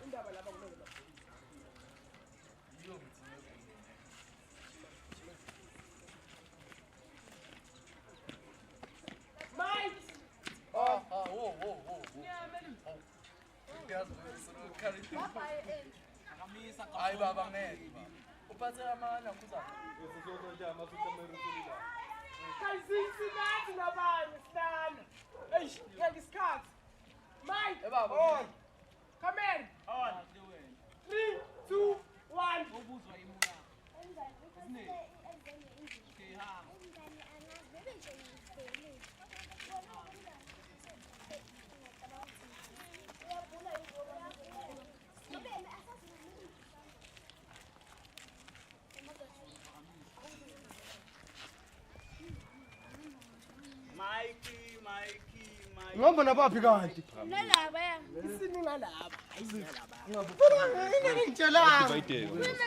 indaba lapha kulona. Mike! Whoa. Ay baba ngeke. Uphathe amana kuzana. Kayizisi nathi nabanye sidana. Eish, ngeke isikhathi. Mike! Baba. On. Come in. On. 3, 2, 1. Ubuzwa imula. Okay, ha. Mikey. Ngomba naphi kanti? Nalaba ya. Isini ngalaba. Ayingalaba. Ngitshelanga. Mina